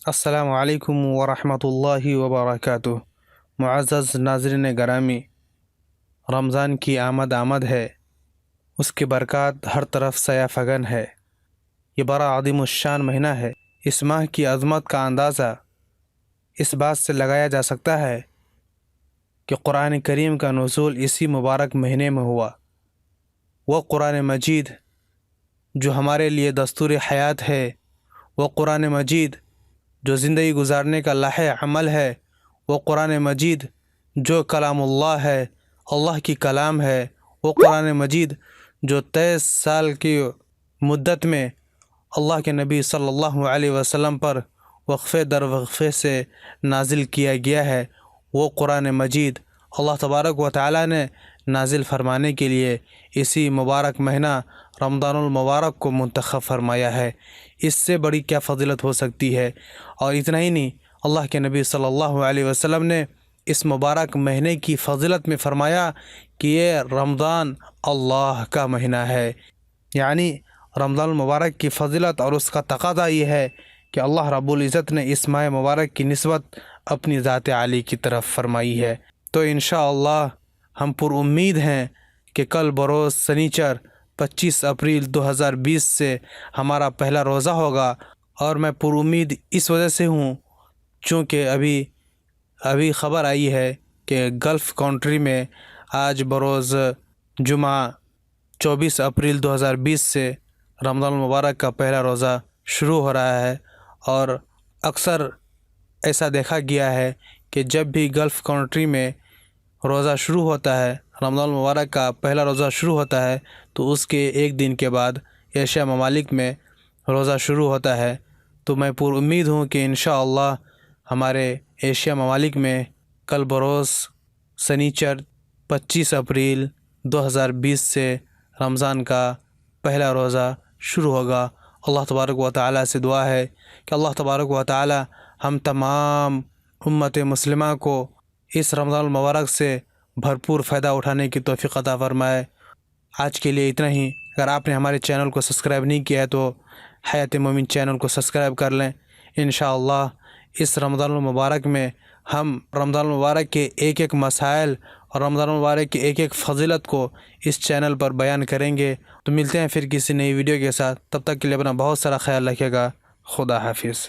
السلام علیکم ورحمۃ اللہ وبرکاتہ۔ معزز ناظرین گرامی، رمضان کی آمد ہے، اس کی برکات ہر طرف سایہ فگن ہے۔ یہ بڑا عظیم الشان مہینہ ہے۔ اس ماہ کی عظمت کا اندازہ اس بات سے لگایا جا سکتا ہے کہ قرآن کریم کا نزول اسی مبارک مہینے میں ہوا۔ وہ قرآن مجید جو ہمارے لیے دستور حیات ہے، وہ قرآن مجید جو زندگی گزارنے کا لائحہ عمل ہے، وہ قرآن مجید جو کلام اللہ ہے، اللہ کی کلام ہے، وہ قرآن مجید جو 23 سال کی مدت میں اللہ کے نبی صلی اللہ علیہ وسلم پر وقفے در وقفے سے نازل کیا گیا ہے، وہ قرآن مجید اللہ تبارک و تعالی نے نازل فرمانے کے لیے اسی مبارک مہینہ رمضان المبارک کو منتخب فرمایا ہے۔ اس سے بڑی کیا فضیلت ہو سکتی ہے؟ اور اتنا ہی نہیں، اللہ کے نبی صلی اللہ علیہ وسلم نے اس مبارک مہینے کی فضیلت میں فرمایا کہ یہ رمضان اللہ کا مہینہ ہے، یعنی رمضان المبارک کی فضیلت اور اس کا تقاضا یہ ہے کہ اللہ رب العزت نے اس ماہ مبارک کی نسبت اپنی ذات عالی کی طرف فرمائی ہے۔ تو انشاءاللہ ہم پر امید ہیں کہ کل بروز سنیچر 25 اپریل 2020 سے ہمارا پہلا روزہ ہوگا، اور میں پر امید اس وجہ سے ہوں چونکہ ابھی خبر آئی ہے کہ گلف کنٹری میں آج بروز جمعہ 24 اپریل 2020 سے رمضان المبارک کا پہلا روزہ شروع ہو رہا ہے۔ اور اکثر ایسا دیکھا گیا ہے کہ جب بھی گلف کنٹری میں روزہ شروع ہوتا ہے، رمضان المبارک کا پہلا روزہ شروع ہوتا ہے، تو اس کے ایک دن کے بعد ایشیا ممالک میں روزہ شروع ہوتا ہے۔ تو میں پر امید ہوں کہ انشاءاللہ ہمارے ایشیا ممالک میں کل بروز سنیچر 25 اپریل 2020 سے رمضان کا پہلا روزہ شروع ہوگا۔ اللہ تبارک و تعالی سے دعا ہے کہ اللہ تبارک و تعالی ہم تمام امت مسلمہ کو اس رمضان المبارک سے بھرپور فائدہ اٹھانے کی توفیق عطا فرمائے۔ آج کے لیے اتنا ہی۔ اگر آپ نے ہمارے چینل کو سبسکرائب نہیں کیا ہے تو حیات مومن چینل کو سبسکرائب کر لیں۔ انشاءاللہ اس رمضان المبارک میں ہم رمضان المبارک کے ایک مسائل اور رمضان المبارک کی ایک فضیلت کو اس چینل پر بیان کریں گے۔ تو ملتے ہیں پھر کسی نئی ویڈیو کے ساتھ، تب تک کے لیے اپنا بہت سارا خیال رکھیے گا۔ خدا حافظ۔